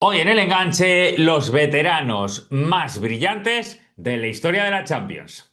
Hoy en el enganche, los veteranos más brillantes de la historia de la Champions.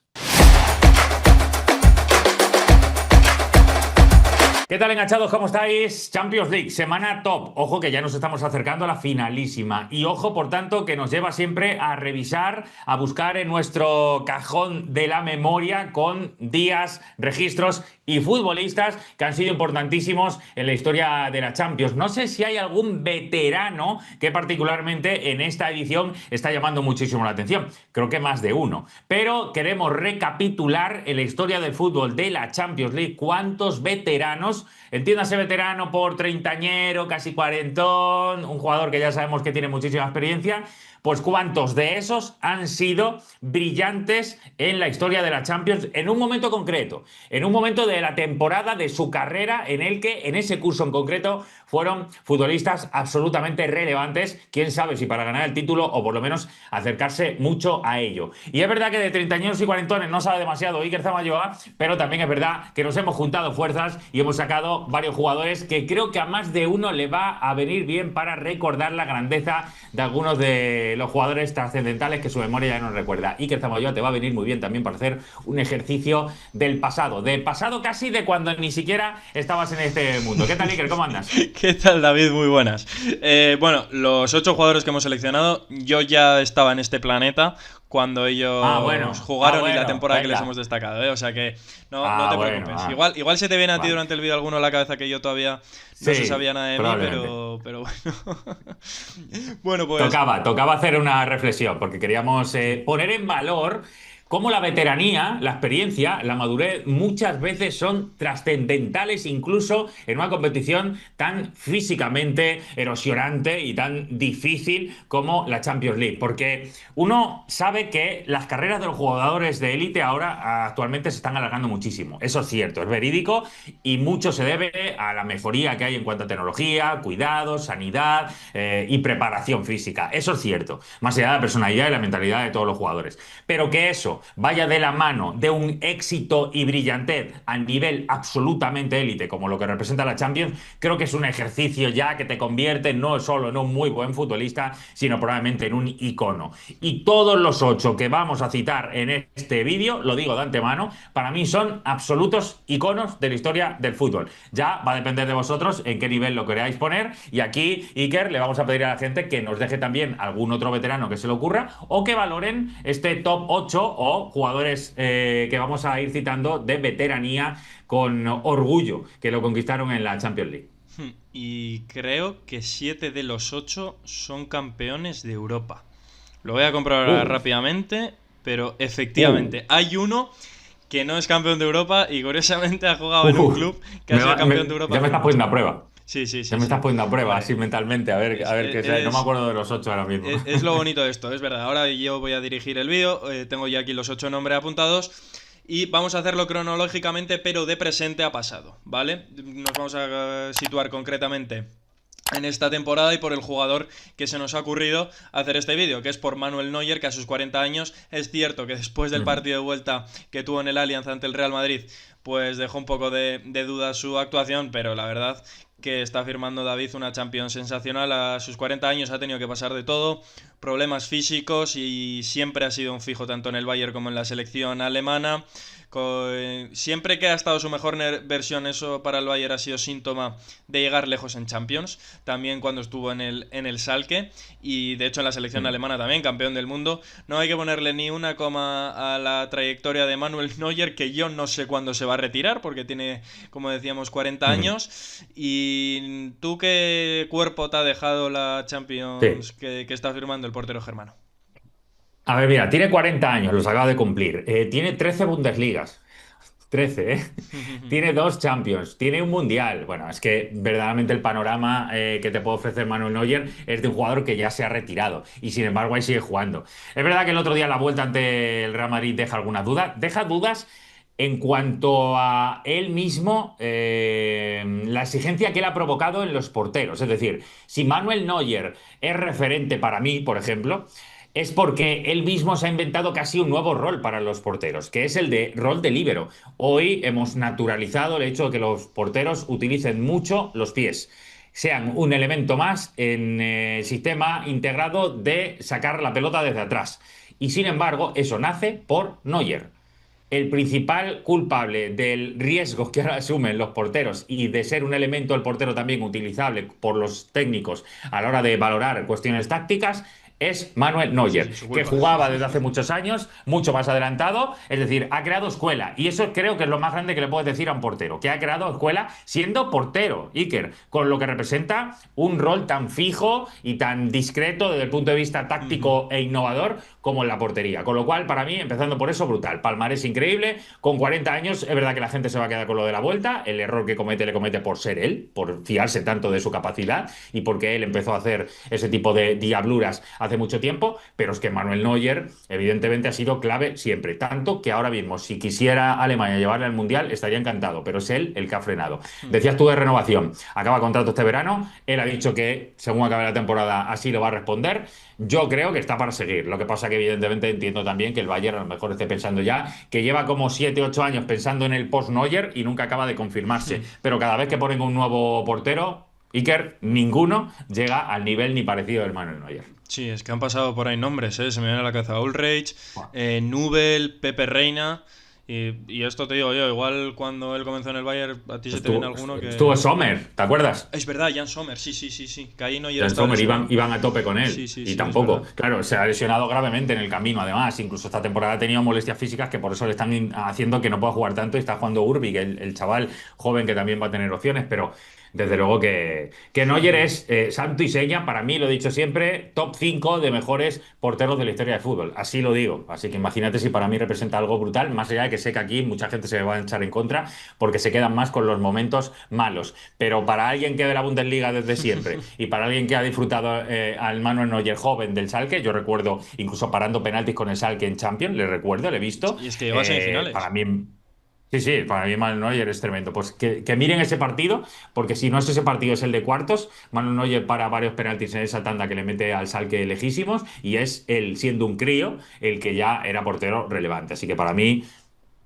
¿Qué tal, enganchados? ¿Cómo estáis? Champions League, semana top. Ojo que ya nos estamos acercando a la finalísima. Y ojo, por tanto, que nos lleva siempre a revisar, a buscar en nuestro cajón de la memoria con días, registros y futbolistas que han sido importantísimos en la historia de la Champions. No sé si hay algún veterano que particularmente en esta edición está llamando muchísimo la atención. Creo que más de uno. Pero queremos recapitular en la historia del fútbol de la Champions League cuántos veteranos. Entiéndase veterano por treintañero, casi cuarentón, un jugador que ya sabemos que tiene muchísima experiencia. Pues cuántos de esos han sido brillantes en la historia de la Champions en un momento concreto, en un momento de la temporada de su carrera en el que en ese curso en concreto fueron futbolistas absolutamente relevantes, quién sabe si para ganar el título o por lo menos acercarse mucho a ello. Y es verdad que de treintañeros y cuarentones no sabe demasiado Iker Zamalloa, pero también es verdad que nos hemos juntado fuerzas y hemos sacado varios jugadores que creo que a más de uno le va a venir bien para recordar la grandeza de algunos de los jugadores trascendentales que su memoria ya nos recuerda. Iker Zamalloa te va a venir muy bien también para hacer un ejercicio del pasado casi de cuando ni siquiera estabas en este mundo. ¿Qué tal, Iker? ¿Cómo andas? ¿Qué tal, David? Muy buenas. Bueno, los 8 jugadores que hemos seleccionado, yo ya estaba en este planeta cuando ellos jugaron y la temporada que les hemos destacado, ¿eh? O sea que no te preocupes. Igual se te viene a ti durante el vídeo alguno a la cabeza que yo todavía no se sabía nada de mí, pero bueno. Bueno, pues Tocaba hacer una reflexión, porque queríamos poner en valor cómo la veteranía, la experiencia, la madurez muchas veces son trascendentales incluso en una competición tan físicamente erosionante y tan difícil como la Champions League. Porque uno sabe que las carreras de los jugadores de élite ahora actualmente se están alargando muchísimo. Eso es cierto, es verídico y mucho se debe a la mejoría que hay en cuanto a tecnología, cuidados, sanidad y preparación física. Eso es cierto, más allá de la personalidad y la mentalidad de todos los jugadores. Pero que eso vaya de la mano de un éxito y brillantez a nivel absolutamente élite, como lo que representa la Champions, creo que es un ejercicio ya que te convierte no solo en un muy buen futbolista, sino probablemente en un icono. Y todos los 8 que vamos a citar en este vídeo, lo digo de antemano, para mí son absolutos iconos de la historia del fútbol. Ya va a depender de vosotros en qué nivel lo queráis poner, y aquí, Iker, le vamos a pedir a la gente que nos deje también algún otro veterano que se le ocurra o que valoren este top 8 o jugadores que vamos a ir citando de veteranía con orgullo que lo conquistaron en la Champions League. Y creo que 7 de los 8 son campeones de Europa. Lo voy a comprobar rápidamente, pero efectivamente hay uno que no es campeón de Europa y curiosamente ha jugado en un club que ha sido campeón de Europa. Ya me estás poniendo a prueba. Sí. Ya me estás poniendo a prueba, así mentalmente, a ver qué sea. No me acuerdo de los 8 ahora mismo. Es lo bonito de esto, es verdad. Ahora yo voy a dirigir el vídeo, tengo ya aquí los 8 nombres apuntados y vamos a hacerlo cronológicamente, pero de presente a pasado, ¿vale? Nos vamos a situar concretamente en esta temporada y por el jugador que se nos ha ocurrido hacer este vídeo, que es por Manuel Neuer, que a sus 40 años es cierto que después del partido de vuelta que tuvo en el Allianz ante el Real Madrid, pues dejó un poco de duda su actuación, pero la verdad que está firmando David una Champions sensacional. A sus 40 años ha tenido que pasar de todo, problemas físicos, y siempre ha sido un fijo tanto en el Bayern como en la selección alemana. Siempre que ha estado su mejor versión, eso para el Bayern ha sido síntoma de llegar lejos en Champions, también cuando estuvo en el Schalke, y de hecho en la selección alemana también, campeón del mundo. No hay que ponerle ni una coma a la trayectoria de Manuel Neuer, que yo no sé cuándo se va a retirar, porque tiene, como decíamos, 40 años. ¿Y tú qué cuerpo te ha dejado la Champions que está firmando el portero germano? A ver, mira, tiene 40 años, los acaba de cumplir. Tiene 13 Bundesligas. 13, ¿eh? Tiene 2 Champions, tiene un Mundial. Bueno, es que verdaderamente el panorama que te puede ofrecer Manuel Neuer es de un jugador que ya se ha retirado y sin embargo ahí sigue jugando. Es verdad que el otro día la vuelta ante el Real Madrid deja algunas dudas. Deja dudas en cuanto a él mismo, la exigencia que él ha provocado en los porteros. Es decir, si Manuel Neuer es referente para mí, por ejemplo, es porque él mismo se ha inventado casi un nuevo rol para los porteros, que es el de rol de líbero. Hoy hemos naturalizado el hecho de que los porteros utilicen mucho los pies. sean un elemento más en el sistema integrado de sacar la pelota desde atrás. Y sin embargo, eso nace por Neuer. El principal culpable del riesgo que ahora asumen los porteros y de ser un elemento el portero también utilizable por los técnicos a la hora de valorar cuestiones tácticas es Manuel Sí, Neuer, sí, su que culpa. jugaba desde hace muchos años, mucho más adelantado, es decir, ha creado escuela. Y eso creo que es lo más grande que le puedes decir a un portero, que ha creado escuela siendo portero, Iker, con lo que representa un rol tan fijo y tan discreto desde el punto de vista Ujú. táctico e innovador como en la portería. Con lo cual, para mí, empezando por eso, brutal. Palmarés increíble, con 40 años, es verdad que la gente se va a quedar con lo de la vuelta, el error que comete le comete por ser él, por fiarse tanto de su capacidad y porque él empezó a hacer ese tipo de diabluras hace mucho tiempo, pero es que Manuel Neuer evidentemente ha sido clave siempre, tanto que ahora mismo si quisiera Alemania llevarle al Mundial estaría encantado, pero es él el que ha frenado. Decías tú de renovación, acaba contrato este verano, él ha dicho que según acabe la temporada así lo va a responder, yo creo que está para seguir, lo que pasa que evidentemente entiendo también que el Bayern a lo mejor esté pensando ya que lleva como 7 8 años pensando en el post-Neuer y nunca acaba de confirmarse, pero cada vez que ponen un nuevo portero, Iker, ninguno llega al nivel ni parecido del Manuel Neuer. Sí, es que han pasado por ahí nombres, ¿eh? Se me viene a la cabeza Ulreich, Nubel, Pepe Reina. Y esto te digo yo, igual cuando él comenzó en el Bayern, a ti se te viene alguno Estuvo que. Sommer, ¿te acuerdas? Es verdad, Jan Sommer, sí, sí, sí, sí. Que ahí no Jan estaba Sommer lesionado. iban a tope con Sí, él sí, y sí, es tampoco. verdad. Claro, se ha lesionado gravemente en el camino, además. Incluso esta temporada ha tenido molestias físicas que por eso le están haciendo que no pueda jugar tanto y está jugando Urbi, que el chaval joven que también va a tener opciones, pero desde luego que Neuer es santo y seña, para mí, lo he dicho siempre, top 5 de mejores porteros de la historia del fútbol. Así lo digo. Así que imagínate si para mí representa algo brutal, más allá de que sé que aquí mucha gente se me va a echar en contra porque se quedan más con los momentos malos. Pero para alguien que ve la Bundesliga desde siempre y para alguien que ha disfrutado al Manuel Neuer joven del Schalke, yo recuerdo incluso parando penaltis con el Schalke en Champions, le recuerdo, le he visto, Y es que llegó a para semifinales. mí. Sí, sí, para mí Manuel Neuer es tremendo. Pues que miren ese partido, porque si no es ese partido, es el de cuartos. Manuel Neuer para varios penaltis en esa tanda que le mete al Schalke lejísimos y es él, siendo un crío, el que ya era portero relevante. Así que para mí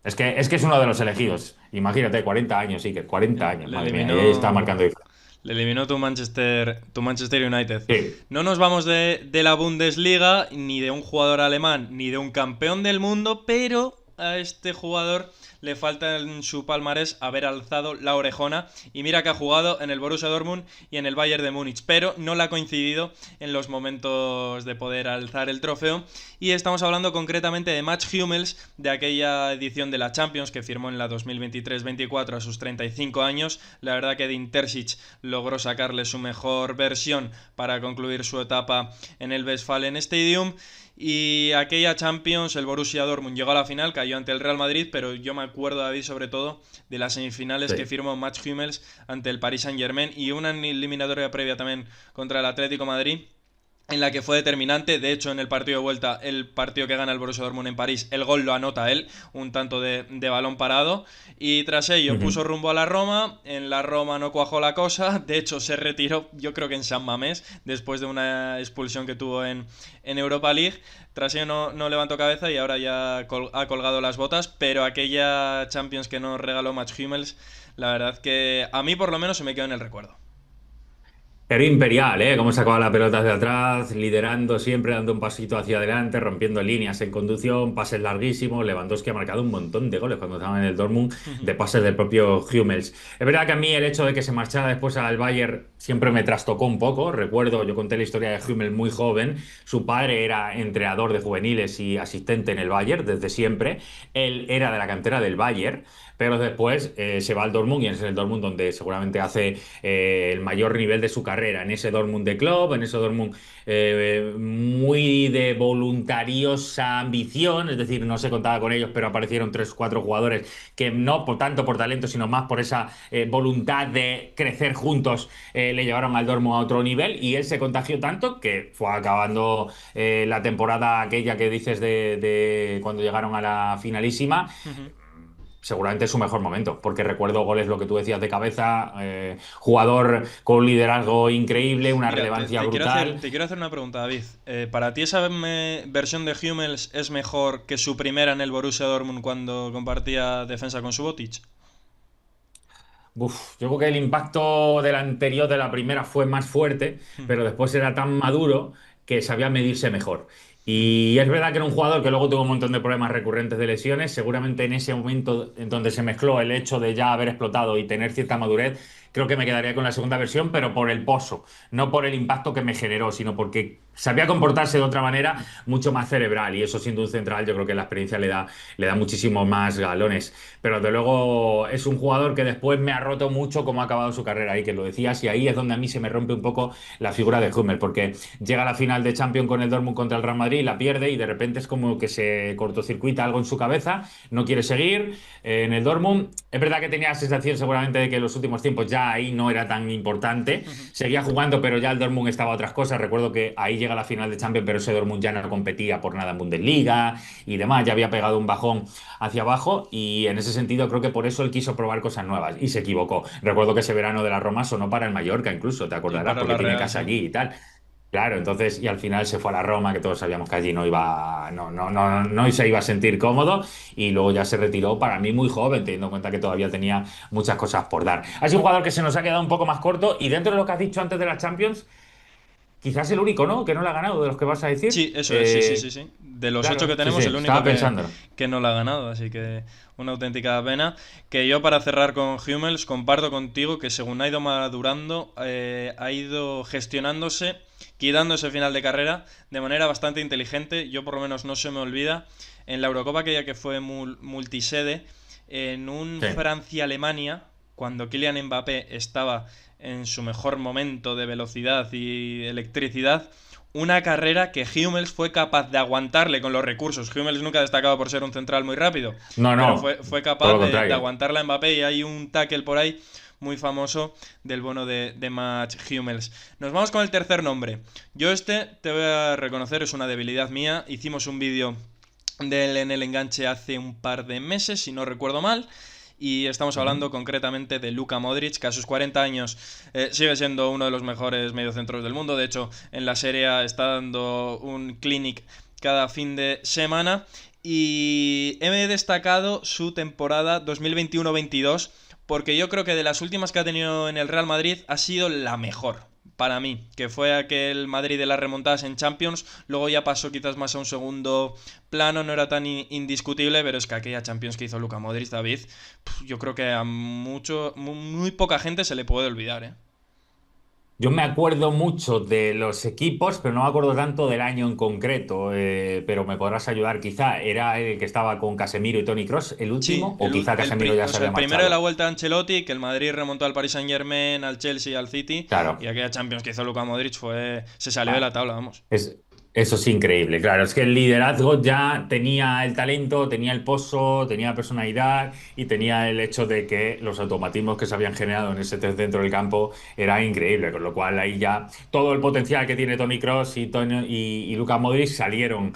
es que es uno de los elegidos. Imagínate, 40 años, sí, que 40 años, Le madre mía, y ahí está eliminó. marcando diferencia. Le eliminó tu Manchester United. Sí, No nos vamos de la Bundesliga, ni de un jugador alemán, ni de un campeón del mundo, pero a este jugador le falta en su palmarés haber alzado la orejona. Y mira que ha jugado en el Borussia Dortmund y en el Bayern de Múnich, pero no le ha coincidido en los momentos de poder alzar el trofeo. Y estamos hablando concretamente de Mats Hummels, de aquella edición de la Champions que firmó en la 2023-24 a sus 35 años. La verdad que Edin Terzic logró sacarle su mejor versión para concluir su etapa en el Westfalen Stadium. Y aquella Champions, el Borussia Dortmund llegó a la final, cayó ante el Real Madrid, pero yo me acuerdo, David, sobre todo de las semifinales que sí. firmó Mats Hummels ante el Paris Saint-Germain y una eliminatoria previa también contra el Atlético Madrid, en la que fue determinante. De hecho, en el partido de vuelta, el partido que gana el Borussia Dortmund en París, el gol lo anota él, un tanto de balón parado. Y tras ello Ujú. puso rumbo a la Roma. En la Roma no cuajó la cosa. De hecho, se retiró, yo creo que en San Mamés, después de una expulsión que tuvo en Europa League. Tras ello no levantó cabeza y ahora ya ha colgado las botas. Pero aquella Champions que nos regaló Mats Hummels, la verdad que a mí por lo menos se me quedó en el recuerdo. Era imperial, ¿eh? Cómo sacaba la pelota hacia atrás, liderando siempre, dando un pasito hacia adelante, rompiendo líneas en conducción, pases larguísimos. Lewandowski ha marcado un montón de goles cuando estaba en el Dortmund, de pases del propio Hummels. Es verdad que a mí el hecho de que se marchara después al Bayern siempre me trastocó un poco. Recuerdo, yo conté la historia de Hummels muy joven. Su padre era entrenador de juveniles y asistente en el Bayern desde siempre. Él era de la cantera del Bayern, pero después se va al Dortmund y es en el Dortmund donde seguramente hace el mayor nivel de su carrera, en ese Dortmund de club, en ese Dortmund muy de voluntariosa ambición, es decir, no se contaba con ellos, pero aparecieron 3 o 4 jugadores que no por tanto por talento, sino más por esa voluntad de crecer juntos, le llevaron al Dortmund a otro nivel y él se contagió tanto que fue acabando la temporada aquella que dices de cuando llegaron a la finalísima, seguramente es su mejor momento, porque recuerdo goles, lo que tú decías de cabeza, jugador con un liderazgo increíble, una Mira, relevancia brutal. te quiero hacer una pregunta, David. ¿Para ti esa versión de Hummels es mejor que su primera en el Borussia Dortmund cuando compartía defensa con Subotic? Yo creo que el impacto del anterior, de la primera, fue más fuerte, pero después era tan maduro que sabía medirse mejor. Y es verdad que era un jugador que luego tuvo un montón de problemas recurrentes de lesiones. Seguramente en ese momento en donde se mezcló el hecho de ya haber explotado y tener cierta madurez, creo que me quedaría con la segunda versión, pero por el pozo, no por el impacto que me generó, sino porque sabía comportarse de otra manera mucho más cerebral. Y eso, siendo un central, yo creo que la experiencia le da muchísimos más galones. Pero desde luego es un jugador que después me ha roto mucho cómo ha acabado su carrera ahí, que lo decías, y ahí es donde a mí se me rompe un poco la figura de Hummel, porque llega a la final de Champions con el Dortmund contra el Real Madrid, la pierde y de repente es como que se cortocircuita algo en su cabeza, no quiere seguir en el Dortmund. Es verdad que tenía la sensación seguramente de que en los últimos tiempos ya ahí no era tan importante, seguía jugando, pero ya el Dortmund estaba a otras cosas. Recuerdo que ahí llega la final de Champions, pero ese Dortmund ya no competía por nada en Bundesliga y demás, ya había pegado un bajón hacia abajo y en ese sentido creo que por eso él quiso probar cosas nuevas y se equivocó. Recuerdo que ese verano de la Roma sonó para el Mallorca incluso, te Y acordarás, para porque la tiene Real, casa sí. allí y tal. Claro, entonces, y al final se fue a la Roma, que todos sabíamos que allí no iba, no se iba a sentir cómodo, y luego ya se retiró para mí muy joven, teniendo en cuenta que todavía tenía muchas cosas por dar. Ha sido un jugador que se nos ha quedado un poco más corto, y dentro de lo que has dicho antes de la Champions, quizás el único, ¿no? Que no la ha ganado de los que vas a decir. Sí, eso es, sí, sí, sí, sí. De los 8 Claro, que sí, sí, tenemos, el único estaba pensándolo. que no la ha ganado, así que una auténtica pena. Que yo, para cerrar con Hummels, comparto contigo que según ha ido madurando, ha ido gestionándose, quitando ese final de carrera de manera bastante inteligente. Yo, por lo menos, no se me olvida en la Eurocopa, aquella que fue multisede, en un Sí. Francia-Alemania, cuando Kylian Mbappé estaba en su mejor momento de velocidad y electricidad, una carrera que Hummels fue capaz de aguantarle con los recursos. Hummels nunca ha destacado por ser un central muy rápido, No, pero no, fue todo capaz lo de contrario. aguantarla a Mbappé, y hay un tackle por ahí muy famoso del bono de Mats Hummels. Nos vamos con el tercer nombre. Yo te voy a reconocer, es una debilidad mía. Hicimos un vídeo de él en el enganche hace un par de meses, si no recuerdo mal. Y estamos Ujú. hablando concretamente de Luka Modric, que a sus 40 años sigue siendo uno de los mejores mediocentros del mundo. De hecho, en la Serie A está dando un clinic cada fin de semana. Y he destacado su temporada 2021-22, porque yo creo que de las últimas que ha tenido en el Real Madrid ha sido la mejor para mí, que fue aquel Madrid de las remontadas en Champions. Luego ya pasó quizás más a un segundo plano, no era tan indiscutible, pero es que aquella Champions que hizo Luka Modric, David, yo creo que a muy poca gente se le puede olvidar, ¿eh? Yo me acuerdo mucho de los equipos, pero no me acuerdo tanto del año en concreto. Pero me podrás ayudar, quizá. ¿Era el que estaba con Casemiro y Toni Kroos el Sí, último? ¿O quizá Casemiro ya o se sea, había el primero de la marchado? vuelta a Ancelotti, que el Madrid remontó al Paris Saint-Germain, al Chelsea y al City, y Claro. aquella Champions que hizo Luka Modric se salió de Ah, la tabla, vamos. es, eso es increíble, claro. Es que el liderazgo ya tenía el talento, tenía el pozo, tenía la personalidad y tenía el hecho de que los automatismos que se habían generado en ese centro del campo era increíble. Con lo cual ahí ya todo el potencial que tiene Toni Kroos y Luka Modric salieron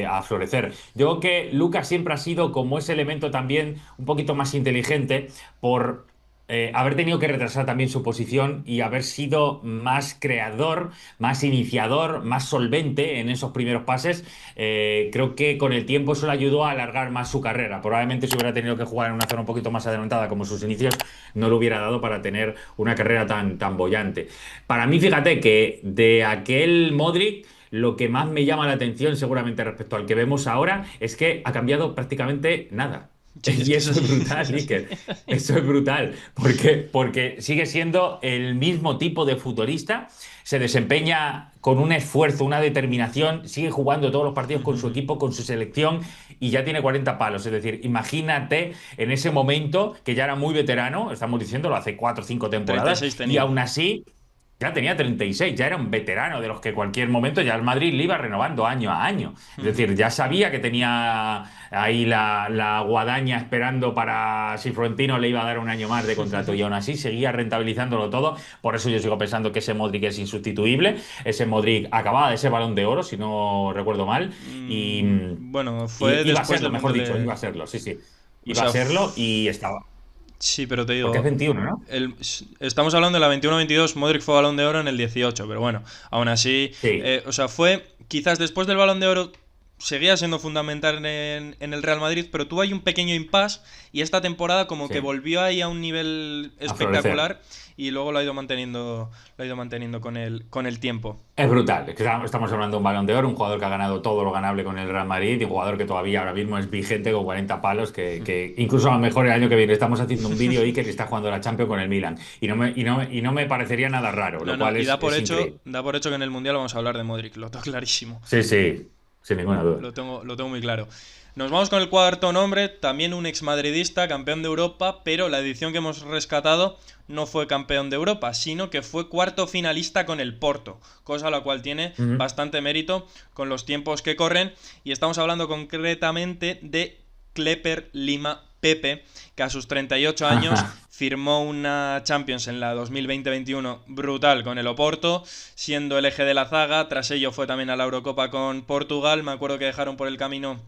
a florecer. Yo creo que Luka siempre ha sido como ese elemento también un poquito más inteligente por haber tenido que retrasar también su posición y haber sido más creador, más iniciador, más solvente en esos primeros pases. Creo que con el tiempo eso le ayudó a alargar más su carrera. Probablemente si hubiera tenido que jugar en una zona un poquito más adelantada como sus inicios, no lo hubiera dado para tener una carrera tan bollante. Para mí, fíjate que de aquel Modric, lo que más me llama la atención, seguramente respecto al que vemos ahora, es que ha cambiado prácticamente nada. Sí, es Y que es eso es así, brutal, es así. Iker. Eso es brutal. Porque sigue siendo el mismo tipo de futbolista, se desempeña con un esfuerzo, una determinación, sigue jugando todos los partidos con su equipo, con su selección, y ya tiene 40 palos. Es decir, imagínate en ese momento que ya era muy veterano, estamos diciéndolo, hace 4 o 5 temporadas, 36 y tenía. aún así ya tenía 36, ya era un veterano de los que cualquier momento ya el Madrid le iba renovando año a año. Es decir, ya sabía que tenía ahí la guadaña esperando para si Florentino le iba a dar un año más de contrato, y aún así seguía rentabilizándolo todo. Por eso yo sigo pensando que ese Modric es insustituible. Ese Modric acababa de ser Balón de Oro, si no recuerdo mal, y, Bueno, fue y iba a después serlo, del mejor Mundial dicho, de... iba a serlo, sí, sí. O Iba a sea, serlo y estaba. sí, pero te Porque es digo, 21, ¿no? estamos hablando de la 21-22, Modric fue Balón de Oro en el 18, pero bueno, aún así, Sí. o sea, fue quizás después del Balón de Oro seguía siendo fundamental en el Real Madrid, pero tuvo ahí un pequeño impasse y esta temporada como que Sí, volvió ahí a un nivel a florecer. espectacular y luego lo ha ido manteniendo con el tiempo. Es brutal. Es que estamos hablando de un Balón de Oro, un jugador que ha ganado todo lo ganable con el Real Madrid y un jugador que todavía ahora mismo es vigente con 40 palos, que incluso a lo mejor el año que viene estamos haciendo un vídeo y que está jugando la Champions con el Milan. Y no me parecería nada raro, No, lo no, cual y da por es hecho, increíble. da por hecho que en el Mundial vamos a hablar de Modric, lo tengo clarísimo. Sí, sí, sin ninguna duda. Lo tengo muy claro. Nos vamos con el cuarto nombre, también un exmadridista, campeón de Europa, pero la edición que hemos rescatado no fue campeón de Europa, sino que fue cuarto finalista con el Porto, cosa la cual tiene Ujú. bastante mérito con los tiempos que corren, y estamos hablando concretamente de Klepper Lima Pepe, que a sus 38 años firmó una Champions en la 2020-21 brutal con el Oporto, siendo el eje de la zaga. Tras ello fue también a la Eurocopa con Portugal. Me acuerdo que dejaron por el camino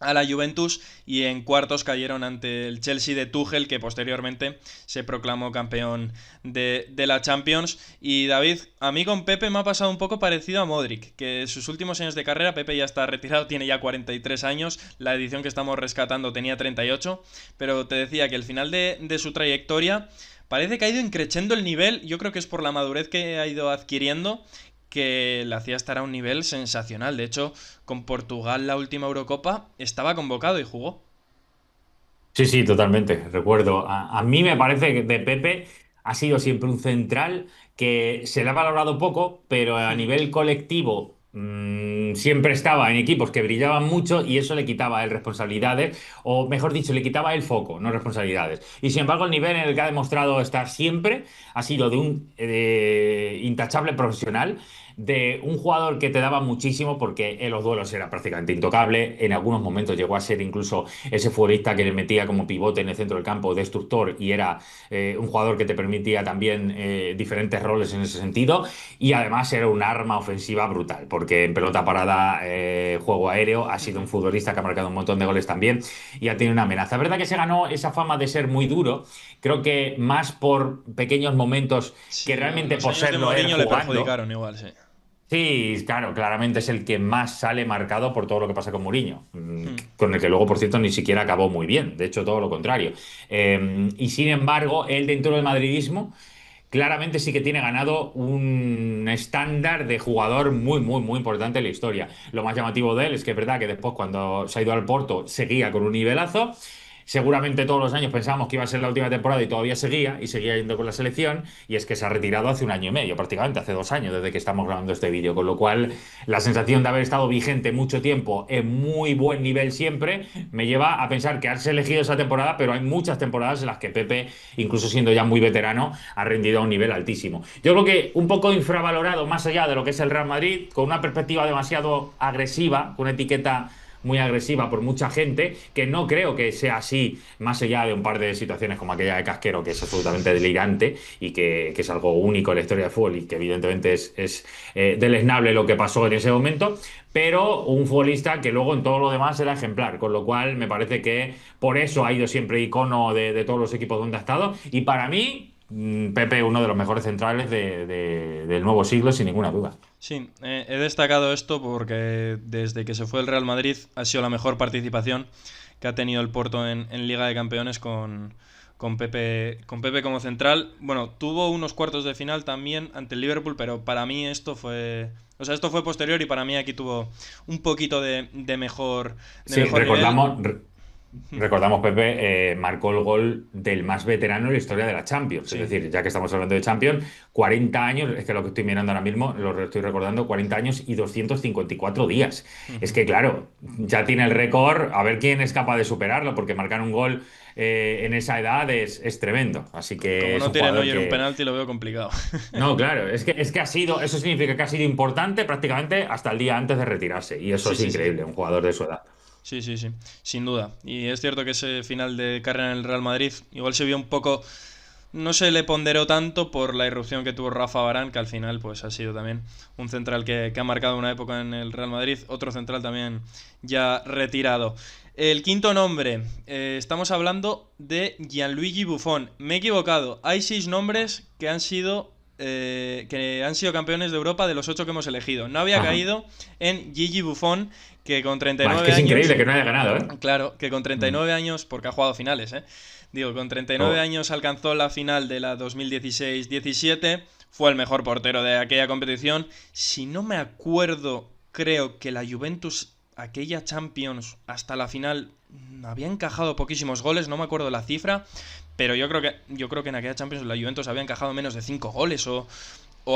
a la Juventus y en cuartos cayeron ante el Chelsea de Tuchel, que posteriormente se proclamó campeón de la Champions. Y David, a mí con Pepe me ha pasado un poco parecido a Modric, que en sus últimos años de carrera, Pepe ya está retirado, tiene ya 43 años, la edición que estamos rescatando tenía 38, pero te decía que el final de su trayectoria parece que ha ido increciendo el nivel. Yo creo que es por la madurez que ha ido adquiriendo, que le hacía estar a un nivel sensacional. De hecho, con Portugal la última Eurocopa estaba convocado y jugó. Sí, sí, totalmente. Recuerdo. A mí me parece que de Pepe ha sido siempre un central que se le ha valorado poco, pero a nivel colectivo siempre estaba en equipos que brillaban mucho y eso le quitaba a él responsabilidades, o mejor dicho, le quitaba el foco, no responsabilidades. Y sin embargo, el nivel en el que ha demostrado estar siempre ha sido de un intachable profesional, de un jugador que te daba muchísimo porque en los duelos era prácticamente intocable. En algunos momentos llegó a ser incluso ese futbolista que le metía como pivote en el centro del campo, destructor, y era un jugador que te permitía también diferentes roles en ese sentido. Y además era un arma ofensiva brutal, porque en pelota parada, juego aéreo, ha sido un futbolista que ha marcado un montón de goles también y ha tenido una amenaza. Es verdad que se ganó esa fama de ser muy duro, creo que más por pequeños momentos que Sí, realmente los por años de serlo él Mourinho le jugando. perjudicaron igual, sí. Sí, claro, claramente es el que más sale marcado por todo lo que pasa con Mourinho, Hmm. con el que luego, por cierto, ni siquiera acabó muy bien, de hecho, todo lo contrario. Y sin embargo, él dentro del madridismo, claramente sí que tiene ganado un estándar de jugador muy, muy, muy importante en la historia. Lo más llamativo de él es que es verdad que después, cuando se ha ido al Porto, seguía con un nivelazo. Seguramente todos los años pensábamos que iba a ser la última temporada y todavía seguía, y seguía yendo con la selección, y es que se ha retirado hace un año y medio, prácticamente hace 2 años desde que estamos grabando este vídeo, con lo cual la sensación de haber estado vigente mucho tiempo en muy buen nivel siempre me lleva a pensar que has elegido esa temporada, pero hay muchas temporadas en las que Pepe, incluso siendo ya muy veterano, ha rendido a un nivel altísimo. Yo creo que un poco infravalorado más allá de lo que es el Real Madrid, con una perspectiva demasiado agresiva, con una etiqueta muy agresiva por mucha gente, que no creo que sea así, más allá de un par de situaciones como aquella de Casquero, que es absolutamente delirante y que es algo único en la historia del fútbol y que evidentemente es deleznable lo que pasó en ese momento, pero un futbolista que luego en todo lo demás era ejemplar, con lo cual me parece que por eso ha ido siempre icono de todos los equipos donde ha estado, y para mí Pepe, uno de los mejores centrales del nuevo siglo, sin ninguna duda. Sí, he destacado esto porque desde que se fue el Real Madrid ha sido la mejor participación que ha tenido el Porto en Liga de Campeones con Pepe como central. Bueno, tuvo unos cuartos de final también ante el Liverpool, pero para mí esto fue... O sea, esto fue posterior y para mí aquí tuvo un poquito de mejor, de Sí, mejor nivel. recordamos, Pepe marcó el gol del más veterano en la historia de la Champions. Es Sí. decir, ya que estamos hablando de Champions, 40 años, es que lo que estoy mirando ahora mismo, lo estoy recordando, 40 años y 254 días. Es que, claro, ya tiene el récord, a ver quién es capaz de superarlo, porque marcar un gol en esa edad es tremendo. Así que Como es no un tire jugador Neuer un que... penalti, lo veo complicado. No, claro, es que ha sido, eso significa que ha sido importante prácticamente hasta el día antes de retirarse. Y eso Sí, es sí, sí. increíble, un jugador de su edad. Sí, sí, sí, sin duda. Y es cierto que ese final de carrera en el Real Madrid igual se vio un poco, no se le ponderó tanto por la irrupción que tuvo Rafa Varane, que al final pues ha sido también un central que ha marcado una época en el Real Madrid, otro central también ya retirado. El quinto nombre, estamos hablando de Gianluigi Buffon. Me he equivocado, hay 6 nombres que han sido que han sido campeones de Europa de los 8 que hemos elegido. No había Ajá. caído en Gigi Buffon, que con Va, es 39 que es años... increíble que no haya ganado, ¿eh? Claro, que con Mm. 39 años, porque ha jugado finales, ¿eh? Digo, con 39 Oh. años alcanzó la final de la 2016-17, fue el mejor portero de aquella competición. Si no me acuerdo, creo que la Juventus, aquella Champions, hasta la final, había encajado poquísimos goles, no me acuerdo la cifra, pero yo creo que en aquella Champions la Juventus había encajado menos de 5 goles o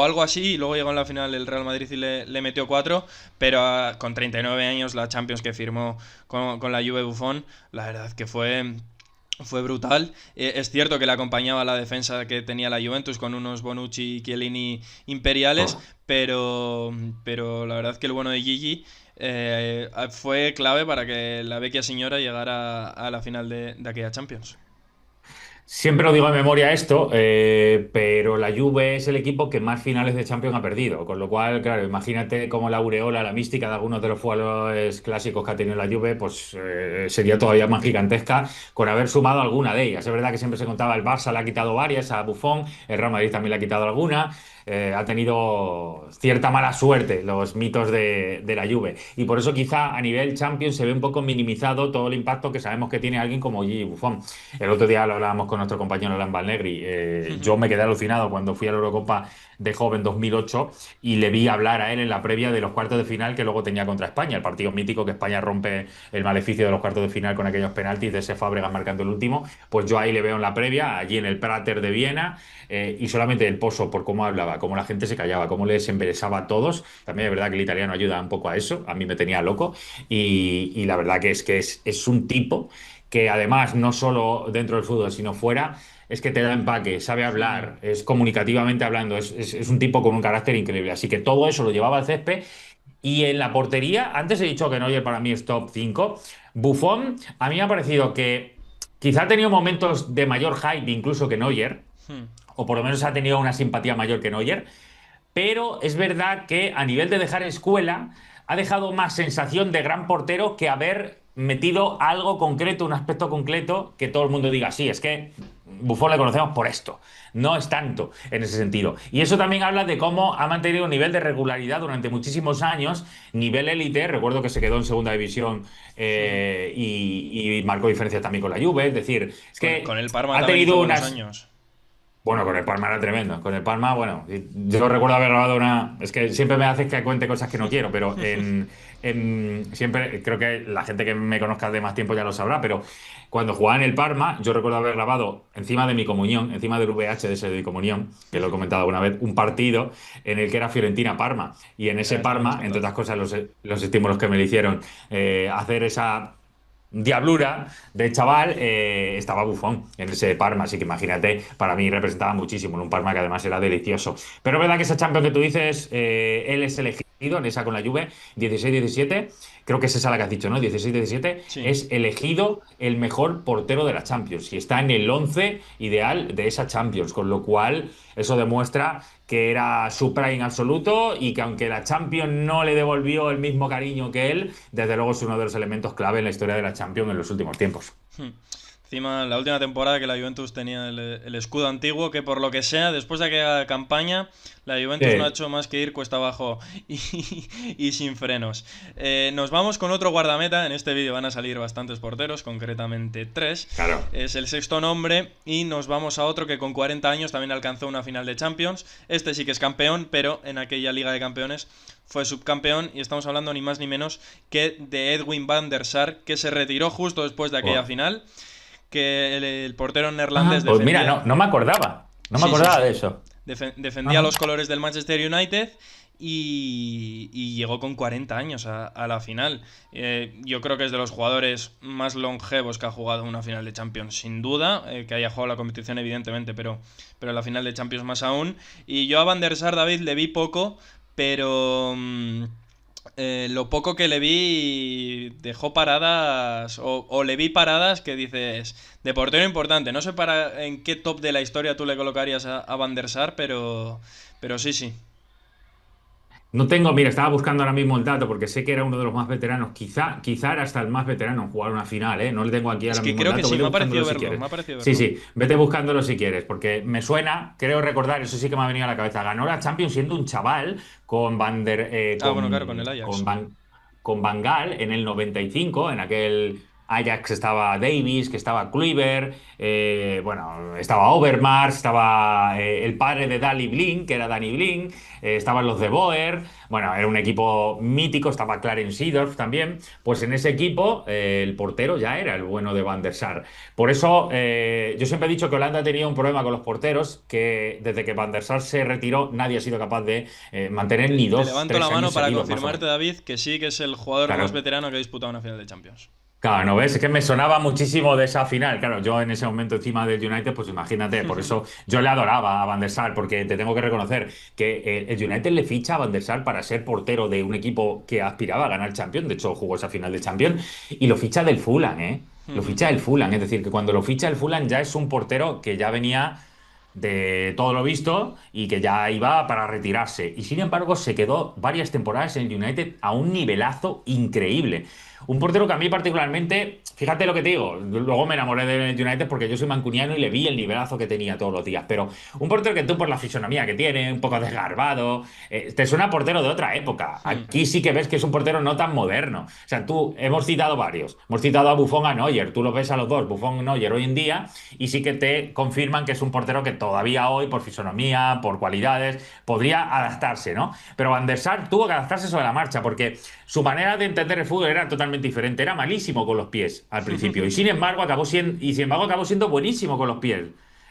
algo así, y luego llegó en la final el Real Madrid y le metió 4, pero con 39 años la Champions que firmó con la Juve Buffon, la verdad que fue brutal. Es cierto que le acompañaba la defensa que tenía la Juventus con unos Bonucci y Chiellini imperiales, Oh. pero la verdad que el bueno de Gigi fue clave para que la vecchia señora llegara a la final de aquella Champions. Siempre lo digo de memoria esto, pero la Juve es el equipo que más finales de Champions ha perdido, con lo cual, claro, imagínate cómo la aureola, la mística de algunos de los jugadores clásicos que ha tenido la Juve, pues sería todavía más gigantesca con haber sumado alguna de ellas. Es verdad que siempre se contaba el Barça le ha quitado varias a Buffon, el Real Madrid también le ha quitado alguna. Ha tenido cierta mala suerte los mitos de la Juve y por eso quizá a nivel Champions se ve un poco minimizado todo el impacto que sabemos que tiene alguien como Gigi Buffon. El otro día lo hablábamos con nuestro compañero Alan Balnegri. Yo me quedé alucinado cuando fui a la Eurocopa de joven 2008 y le vi hablar a él en la previa de los cuartos de final que luego tenía contra España, el partido mítico que España rompe el maleficio de los cuartos de final con aquellos penaltis de ese Fábregas marcando el último. Pues yo ahí le veo en la previa, allí en el Prater de Viena, y solamente el pozo por cómo hablaba, cómo la gente se callaba, cómo les embelesaba a todos. También es verdad que el italiano ayuda un poco a eso, a mí me tenía loco y la verdad que es un tipo que además no solo dentro del fútbol, sino fuera, es que te da empaque, sabe hablar, es comunicativamente hablando, es un tipo con un carácter increíble. Así que todo eso lo llevaba al césped. Y en la portería, antes he dicho que Neuer para mí es top 5. Buffon, a mí me ha parecido que quizá ha tenido momentos de mayor hype incluso que Neuer, o por lo menos ha tenido una simpatía mayor que Neuer, pero es verdad que a nivel de dejar escuela ha dejado más sensación de gran portero que haber metido algo concreto, un aspecto concreto que todo el mundo diga, sí, es que Buffon le conocemos por esto. No es tanto en ese sentido. Y eso también habla de cómo ha mantenido un nivel de regularidad durante muchísimos años, nivel élite. Recuerdo que se quedó en segunda división y marcó diferencia también con la Juve. Es decir, es Con que el Parma ha también hizo tenido buenos unas años. bueno, con el Parma era tremendo. Con el Parma, bueno, yo recuerdo haber grabado una. Es que siempre me haces que cuente cosas que no quiero, pero siempre creo que la gente que me conozca de más tiempo ya lo sabrá, pero cuando jugaba en el Parma, yo recuerdo haber grabado encima de mi comunión, encima del VH de ese de mi comunión, que lo he comentado alguna vez, un partido en el que era Fiorentina-Parma. Y en ese Esto me has Parma, entre contado. otras cosas, los estímulos que me le hicieron hacer esa diablura de chaval, estaba Buffon en ese Parma, así que imagínate, para mí representaba muchísimo en un Parma que además era delicioso. Pero es verdad que esa Champions que tú dices, él es elegido en esa con la Juve, 16-17, creo que es esa la que has dicho, ¿no? 16-17, Sí. es elegido el mejor portero de la Champions y está en el 11 ideal de esa Champions, con lo cual eso demuestra que era su prime absoluto y que aunque la Champions no le devolvió el mismo cariño que él, desde luego es uno de los elementos clave en la historia de la Champions en los últimos tiempos. Encima, la última temporada que la Juventus tenía el escudo antiguo, que por lo que sea, después de aquella campaña, la Juventus no ha Sí, hecho más que ir cuesta abajo y sin frenos. Nos vamos con otro guardameta. En este vídeo van a salir bastantes porteros, concretamente 3. claro. Es el sexto nombre. Y nos vamos a otro que con 40 años también alcanzó una final de Champions. Este sí que es campeón, pero en aquella Liga de Campeones fue subcampeón. Y estamos hablando ni más ni menos que de Edwin van der Sar, que se retiró justo después de aquella Oh. final, que el portero neerlandés Ah, pues mira, defendía... no me acordaba. No me Sí, sí, acordaba sí. de eso. Defendía Ajá. los colores del Manchester United y llegó con 40 años a la final. Yo creo que es de los jugadores más longevos que ha jugado una final de Champions, sin duda, que haya jugado la competición evidentemente, pero la final de Champions más aún. Y yo a Van der Sar, David, le vi poco, pero... lo poco que le vi dejó paradas o le vi paradas que dices de portero importante. No sé en qué top de la historia tú le colocarías a Van der Sar, pero sí, sí. No tengo, mira, estaba buscando ahora mismo el dato porque sé que era uno de los más veteranos. Quizá era hasta el más veterano en jugar una final, ¿eh? No le tengo aquí Es ahora que mismo el creo que dato. sí, Vete me ha parecido buscándolo si verlo, quieres. me ha parecido Sí, verlo. sí, vete buscándolo si quieres, porque me suena, creo recordar, eso sí que me ha venido a la cabeza. Ganó la Champions siendo un chaval con Van der, Ah, bueno, claro, con el Ajax. con Van Gaal en el 95, en aquel Ajax estaba Davis, que estaba Kluivert, bueno, estaba Overmars, estaba el padre de Dali Blink, que era Danny Blink, estaban los de Boer, bueno, era un equipo mítico, estaba Clarence Seedorf también, pues en ese equipo el portero ya era el bueno de Van der Sar. Por eso yo siempre he dicho que Holanda tenía un problema con los porteros, que desde que Van der Sar se retiró nadie ha sido capaz de mantener ni Te dos, levanto la tres mano años para seguidos, más o confirmarte, menos. David, que sí que es el jugador más Claro. veterano que ha disputado una final de Champions. Claro, ¿no ves? Es que me sonaba muchísimo de esa final. Claro, yo en ese momento encima del United, pues imagínate, por eso yo le adoraba a Van der Sar, porque te tengo que reconocer que el United le ficha a Van der Sar para ser portero de un equipo que aspiraba a ganar Champions, de hecho jugó esa final de Champions, y lo ficha del Fulham, ¿eh? Lo ficha el Fulham, es decir, que cuando lo ficha el Fulham ya es un portero que ya venía de todo lo visto y que ya iba para retirarse. Y sin embargo se quedó varias temporadas en el United a un nivelazo increíble. Un portero que a mí particularmente, fíjate lo que te digo, luego me enamoré del United porque yo soy mancuniano y le vi el nivelazo que tenía todos los días, pero un portero que tú por la fisonomía que tiene, un poco desgarbado, te suena a portero de otra época. Aquí sí que ves que es un portero no tan moderno. O sea, tú, hemos citado varios, hemos citado a Buffon, a Neuer, tú los ves a los dos, Buffon, Neuer hoy en día, y sí que te confirman que es un portero que todavía hoy, por fisonomía, por cualidades, podría adaptarse, ¿no? Pero Van der Sar tuvo que adaptarse sobre la marcha porque su manera de entender el fútbol era totalmente diferente. Era malísimo con los pies al principio y sin embargo acabó siendo buenísimo con los pies.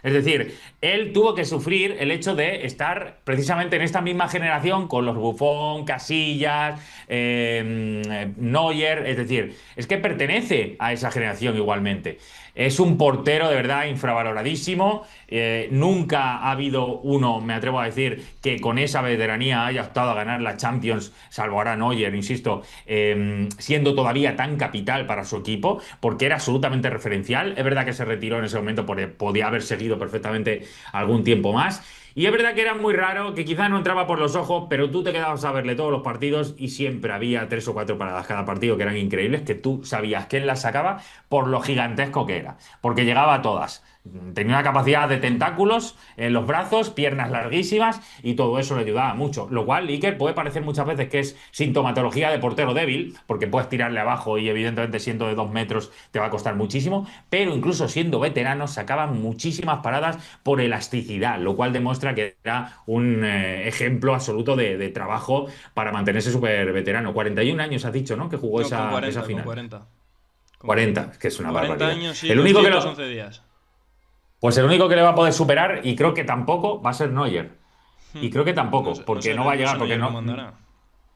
Es decir, él tuvo que sufrir el hecho de estar precisamente en esta misma generación con los Buffon, Casillas, Neuer. Es decir, es que pertenece a esa generación igualmente. Es un portero de verdad infravaloradísimo. Nunca ha habido uno, me atrevo a decir, que con esa veteranía haya optado a ganar la Champions, salvo ahora Neuer, insisto, siendo todavía tan capital para su equipo, porque era absolutamente referencial. Es verdad que se retiró en ese momento porque podía haber seguido perfectamente algún tiempo más. Y es verdad que era muy raro, que quizá no entraba por los ojos, pero tú te quedabas a verle todos los partidos y siempre había tres o cuatro paradas cada partido que eran increíbles, que tú sabías que él las sacaba por lo gigantesco que era, porque llegaba a todas. Tenía una capacidad de tentáculos en los brazos, piernas larguísimas y todo eso le ayudaba mucho. Lo cual, Iker, puede parecer muchas veces que es sintomatología de portero débil, porque puedes tirarle abajo y evidentemente siendo de 2 metros te va a costar muchísimo, pero incluso siendo veterano sacaban muchísimas paradas por elasticidad, lo cual demuestra que era un ejemplo absoluto de trabajo para mantenerse súper veterano. 41 años has dicho, ¿no? Que jugó No, con esa 40, con final. 40. Con 40. 40, que es una 40 barbaridad. años y El único que 211 lo, días. pues el único que le va a poder superar, y creo que tampoco, va a ser Neuer. Hmm. Y creo que No tampoco, sé, porque no va a no sé llegar, porque Neuer cómo no. andará.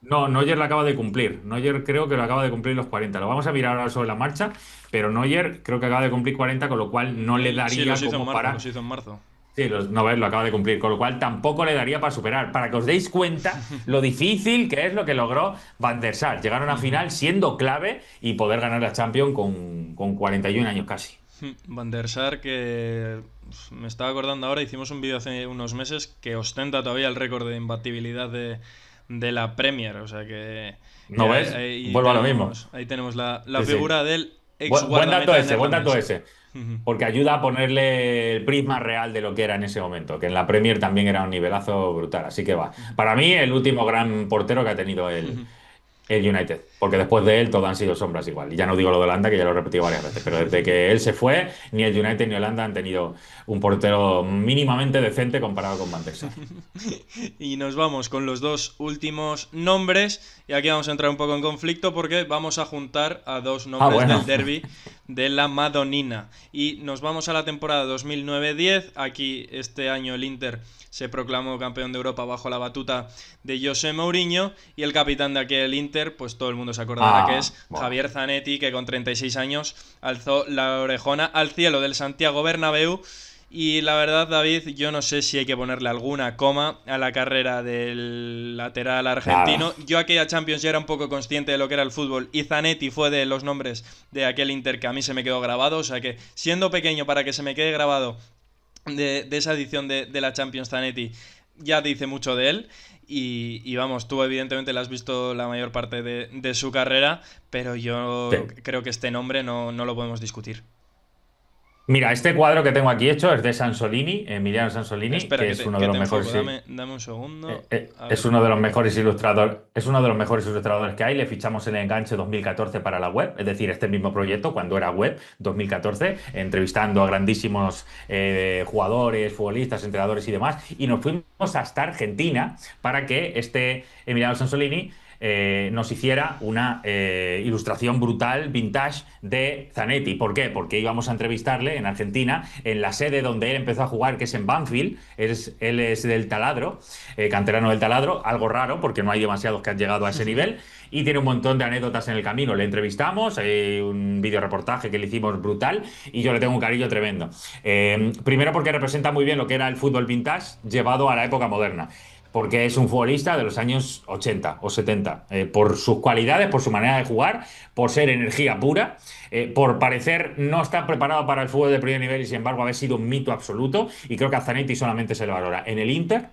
No, Neuer lo acaba de cumplir. Neuer creo que lo acaba de cumplir los 40. Lo vamos a mirar ahora sobre la marcha, pero Neuer creo que acaba de cumplir 40, con lo cual no le Sí, daría los hizo en como marzo, para. los hizo en marzo. Sí, no ves, lo acaba de cumplir, con lo cual tampoco le daría para superar. Para que os deis cuenta lo difícil que es lo que logró Van der Sar. Llegar a una final siendo clave y poder ganar la Champions con 41 años casi. Van der Sar, que me estaba acordando ahora, hicimos un vídeo hace unos meses que ostenta todavía el récord de imbatibilidad de la Premier. O sea que ¿No ves? Vuelvo a lo mismo. ahí tenemos la Sí, sí. figura del ex Buen dato guardameta ese, buen dato neerlandés. ese. Porque ayuda a ponerle el prisma real de lo que era en ese momento, que en la Premier también era un nivelazo brutal. Así que va. Para mí, el último gran portero que ha tenido el United, porque después de él todo han sido sombras igual. Y ya no digo lo de Holanda, que ya lo he repetido varias veces, pero desde que él se fue, ni el United ni Holanda han tenido un portero mínimamente decente comparado con Van der Sar. Y nos vamos con los dos últimos nombres. Y aquí vamos a entrar un poco en conflicto porque vamos a juntar a dos Ah, nombres bueno. del derby de la Madonina. Y nos vamos a la temporada 2009-10. Aquí este año el Inter se proclamó campeón de Europa bajo la batuta de José Mourinho. Y el capitán de aquel Inter, pues todo el mundo se acordará que es Bueno. Javier Zanetti, que con 36 años alzó la orejona al cielo del Santiago Bernabéu. Y la verdad, David, yo no sé si hay que ponerle alguna coma a la carrera del lateral argentino. Nada. Yo aquella Champions ya era un poco consciente de lo que era el fútbol y Zanetti fue de los nombres de aquel Inter que a mí se me quedó grabado. O sea que, siendo pequeño, para que se me quede grabado de esa edición de la Champions Zanetti, ya dice mucho de él. Y vamos, tú evidentemente le has visto la mayor parte de su carrera, pero Sí. yo creo que este nombre no lo podemos discutir. Mira, este cuadro que tengo aquí hecho es de Sansolini, Emiliano Sansolini, Espera, que que es te, uno de que los te enfoco, mejores. dame un segundo. A Es ver. uno de los mejores ilustradores que hay. Le fichamos en el Enganche 2014 para la web, es decir, este mismo proyecto cuando era web 2014, entrevistando a grandísimos jugadores, futbolistas, entrenadores y demás. Y nos fuimos hasta Argentina para que este Emiliano Sansolini nos hiciera una ilustración brutal, vintage de Zanetti. ¿Por qué? Porque íbamos a entrevistarle en Argentina, en la sede donde él empezó a jugar, que es en Banfield. Él es del Taladro, canterano del Taladro, algo raro porque no hay demasiados que han llegado a ese nivel. Y tiene un montón de anécdotas en el camino. Le entrevistamos, hay un videoreportaje que le hicimos brutal y yo le tengo un cariño tremendo. Primero porque representa muy bien lo que era el fútbol vintage llevado a la época moderna, porque es un futbolista de los años 80 o 70, por sus cualidades, por su manera de jugar, por ser energía pura, por parecer no estar preparado para el fútbol de primer nivel y sin embargo haber sido un mito absoluto, y creo que a Zanetti solamente se le valora en el Inter,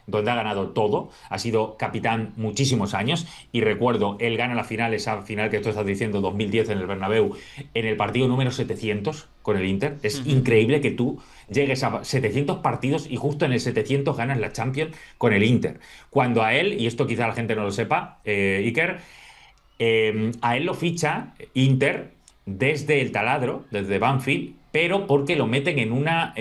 donde ha ganado todo, ha sido capitán muchísimos años, y recuerdo, él gana la final, esa final que tú estás diciendo, 2010 en el Bernabéu, en el partido número 700 con el Inter. Es Ujú. increíble que tú llegues a 700 partidos y justo en el 700 ganas la Champions con el Inter. Cuando a él, y esto quizá la gente no lo sepa, Iker, a él lo ficha Inter desde el Taladro, desde Banfield, pero porque lo meten en una...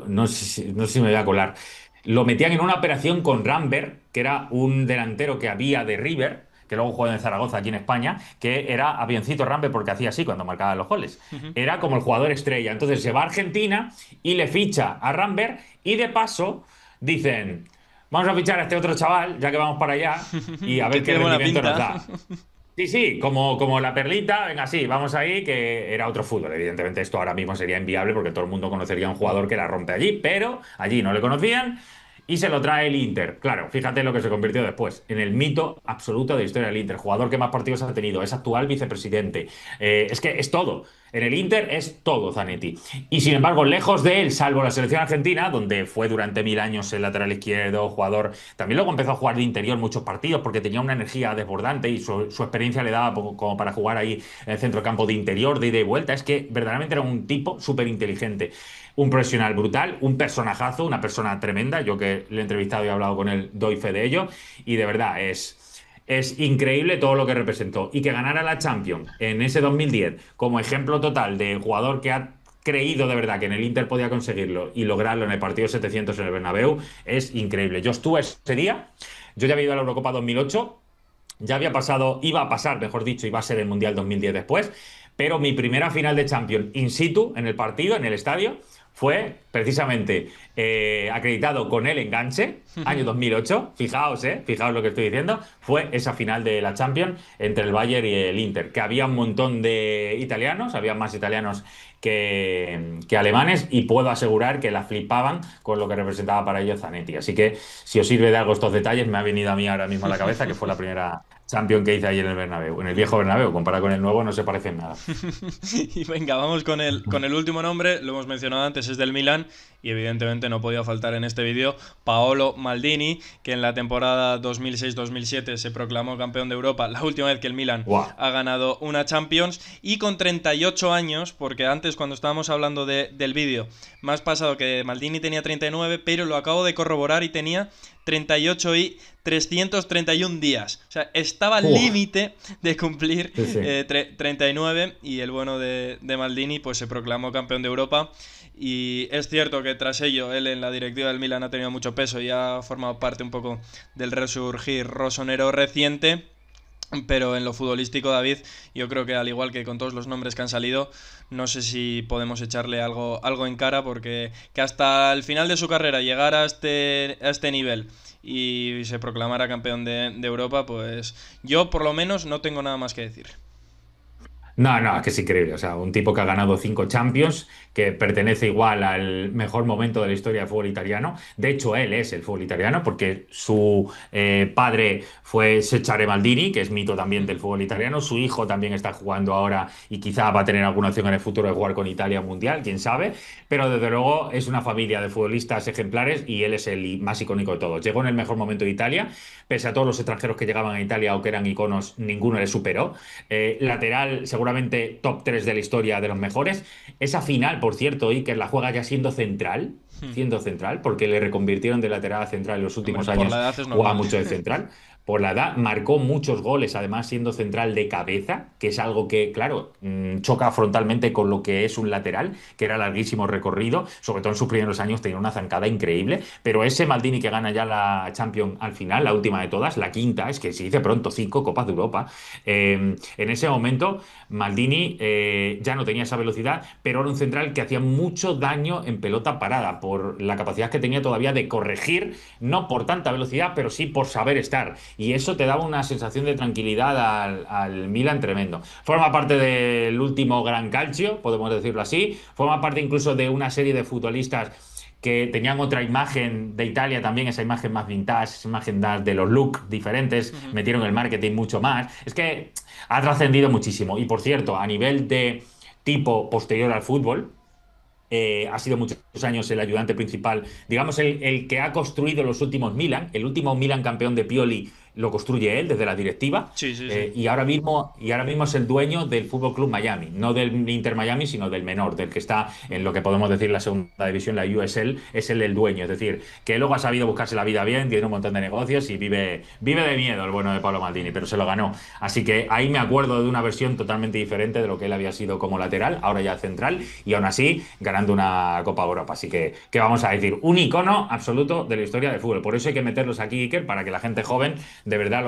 no sé si me voy a colar. Lo metían en una operación con Rambert, que era un delantero que había de River, que luego jugó en Zaragoza aquí en España, que era avioncito Rambert porque hacía así cuando marcaba los goles. Ujú. Era como el jugador estrella. Entonces se va a Argentina y le ficha a Rambert, y de paso dicen, vamos a fichar a este otro chaval, ya que vamos para allá, y a Que ver qué tiene buena rendimiento nos pinta. da. Sí, sí, como la perlita, venga, sí, vamos ahí, que era otro fútbol. Evidentemente esto ahora mismo sería inviable porque todo el mundo conocería a un jugador que la rompe allí, pero allí no le conocían y se lo trae el Inter. Claro, fíjate lo que se convirtió después, en el mito absoluto de la historia del Inter, jugador que más partidos ha tenido, es actual vicepresidente. Es que es todo. En el Inter es todo Zanetti. Y sin embargo, lejos de él, salvo la selección argentina, donde fue durante 1000 años el lateral izquierdo, jugador. También luego empezó a jugar de interior muchos partidos porque tenía una energía desbordante y su experiencia le daba como para jugar ahí en el centro campo de interior, de ida y vuelta. Es que verdaderamente era un tipo súper inteligente, un profesional brutal, un personajazo, una persona tremenda. Yo que le he entrevistado y he hablado con él, doy fe de ello. Y de verdad es increíble todo lo que representó. Y que ganara la Champions en ese 2010 como ejemplo total de jugador que ha creído de verdad que en el Inter podía conseguirlo y lograrlo en el partido 700 en el Bernabéu, es increíble. Yo estuve ese día, yo ya había ido a la Eurocopa 2008, ya había pasado, iba a pasar, mejor dicho, iba a ser el Mundial 2010 después, pero mi primera final de Champions in situ, en el partido, en el estadio, fue precisamente acreditado con el enganche, año 2008. Fijaos lo que estoy diciendo. Fue esa final de la Champions entre el Bayern y el Inter, que había un montón de italianos, había más italianos que alemanes, y puedo asegurar que la flipaban con lo que representaba para ellos Zanetti. Así que si os sirve de algo estos detalles, me ha venido a mí ahora mismo a la cabeza que fue la primera Champions que hice ahí en el Bernabéu, en el viejo Bernabéu, comparado con el nuevo no se parece en nada. Y venga, vamos con el último nombre, lo hemos mencionado antes, es del Milan y evidentemente no podía faltar en este vídeo Paolo Maldini, que en la temporada 2006-2007 se proclamó campeón de Europa, la última vez que el Milan Guau. ha ganado una Champions, y con 38 años, porque antes cuando estábamos hablando del vídeo me has pasado que Maldini tenía 39, pero lo acabo de corroborar y tenía 38 y 331 días. O sea, estaba al Uf, límite de cumplir sí, sí. 39, y el bueno de Maldini pues se proclamó campeón de Europa. Y es cierto que tras ello él en la directiva del Milan ha tenido mucho peso y ha formado parte un poco del resurgir rosonero reciente. Pero en lo futbolístico, David, yo creo que al igual que con todos los nombres que han salido, no sé si podemos echarle algo en cara, porque que hasta el final de su carrera llegara a este nivel y se proclamara campeón de Europa, pues yo por lo menos no tengo nada más que decir. No, no, es que es increíble. O sea, un tipo que ha ganado 5 Champions, que pertenece igual al mejor momento de la historia del fútbol italiano. De hecho, él es el fútbol italiano porque su padre fue Cesare Maldini, que es mito también del fútbol italiano. Su hijo también está jugando ahora y quizá va a tener alguna opción en el futuro de jugar con Italia Mundial, quién sabe. Pero desde luego es una familia de futbolistas ejemplares y él es el más icónico de todos. Llegó en el mejor momento de Italia, pese a todos los extranjeros que llegaban a Italia o que eran iconos, ninguno le superó. Lateral, seguramente top 3 de la historia de los mejores. Esa final, por cierto, Iker la juega ya siendo central, porque le reconvirtieron de lateral a central en los Hombre, últimos por la años, edad es jugaba normal. mucho de central. Por la edad, marcó muchos goles, además siendo central de cabeza, que es algo que, claro, choca frontalmente con lo que es un lateral, que era larguísimo recorrido, sobre todo en sus primeros años tenía una zancada increíble, pero ese Maldini que gana ya la Champions al final, la última de todas, la quinta, es que se dice pronto, 5 Copas de Europa, en ese momento Maldini ya no tenía esa velocidad, pero era un central que hacía mucho daño en pelota parada, por la capacidad que tenía todavía de corregir, no por tanta velocidad, pero sí por saber estar. Y eso te daba una sensación de tranquilidad al Milan tremendo. Forma parte del último gran calcio, podemos decirlo así. Forma parte incluso de una serie de futbolistas que tenían otra imagen de Italia también, esa imagen más vintage, esa imagen de los looks diferentes, Ujú. metieron el marketing mucho más. Es que ha trascendido muchísimo. Y por cierto, a nivel de tipo posterior al fútbol, ha sido muchos años el ayudante principal, digamos, el que ha construido los últimos Milan. El último Milan campeón de Pioli lo construye él desde la directiva. Sí, sí, sí. Y ahora mismo es el dueño del Fútbol Club Miami, no del Inter Miami, sino del menor, del que está en lo que podemos decir la segunda división, la USL, es el dueño. Es decir, que luego ha sabido buscarse la vida bien, tiene un montón de negocios y vive de miedo el bueno de Pablo Maldini, pero se lo ganó. Así que ahí me acuerdo de una versión totalmente diferente de lo que él había sido como lateral, ahora ya central, y aún así ganando una Copa Europa. Así que, ¿qué vamos a decir? Un icono absoluto de la historia del fútbol. Por eso hay que meterlos aquí, Iker, para que la gente joven de verdad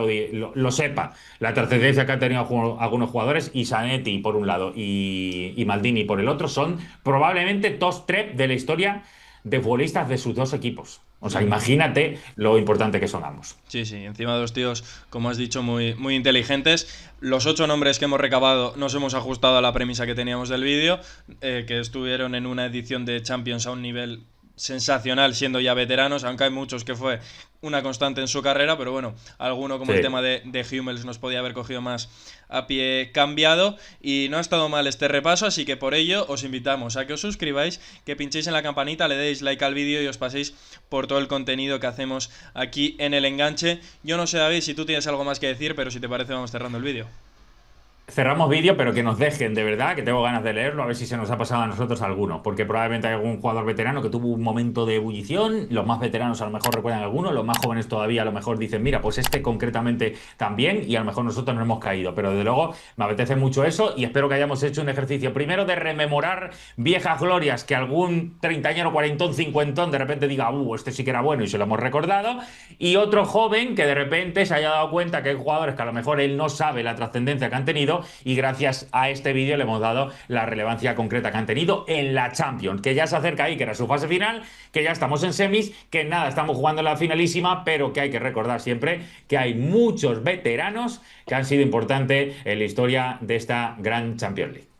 lo sepa. La trascendencia que han tenido algunos jugadores, y Zanetti por un lado y Maldini por el otro, son probablemente top 3 de la historia de futbolistas de sus dos equipos. O sea, Ujú. imagínate lo importante que son ambos. Sí, sí, encima dos tíos, como has dicho, muy, muy inteligentes. Los 8 nombres que hemos recabado nos hemos ajustado a la premisa que teníamos del vídeo, que estuvieron en una edición de Champions a un nivel sensacional siendo ya veteranos, aunque hay muchos que fue una constante en su carrera, pero bueno, alguno como el Sí. tema de Hummels nos podía haber cogido más a pie cambiado y no ha estado mal este repaso, así que por ello os invitamos a que os suscribáis, que pinchéis en la campanita, le deis like al vídeo y os paséis por todo el contenido que hacemos aquí en el enganche. Yo no sé, David, si tú tienes algo más que decir, pero si te parece vamos cerrando el vídeo. Cerramos vídeo, pero que nos dejen, de verdad, que tengo ganas de leerlo, a ver si se nos ha pasado a nosotros alguno, porque probablemente hay algún jugador veterano que tuvo un momento de ebullición, los más veteranos a lo mejor recuerdan alguno, los más jóvenes todavía a lo mejor dicen, mira, pues este concretamente también, y a lo mejor nosotros no hemos caído, pero desde luego me apetece mucho eso y espero que hayamos hecho un ejercicio primero de rememorar viejas glorias, que algún treintañero, cuarentón, cincuentón de repente diga, este sí que era bueno y se lo hemos recordado, y otro joven que de repente se haya dado cuenta que hay jugadores que a lo mejor él no sabe la trascendencia que han tenido y gracias a este vídeo le hemos dado la relevancia concreta que han tenido en la Champions, que ya se acerca ahí, que era su fase final, que ya estamos en semis, que nada, estamos jugando en la finalísima, pero que hay que recordar siempre que hay muchos veteranos que han sido importantes en la historia de esta gran Champions League.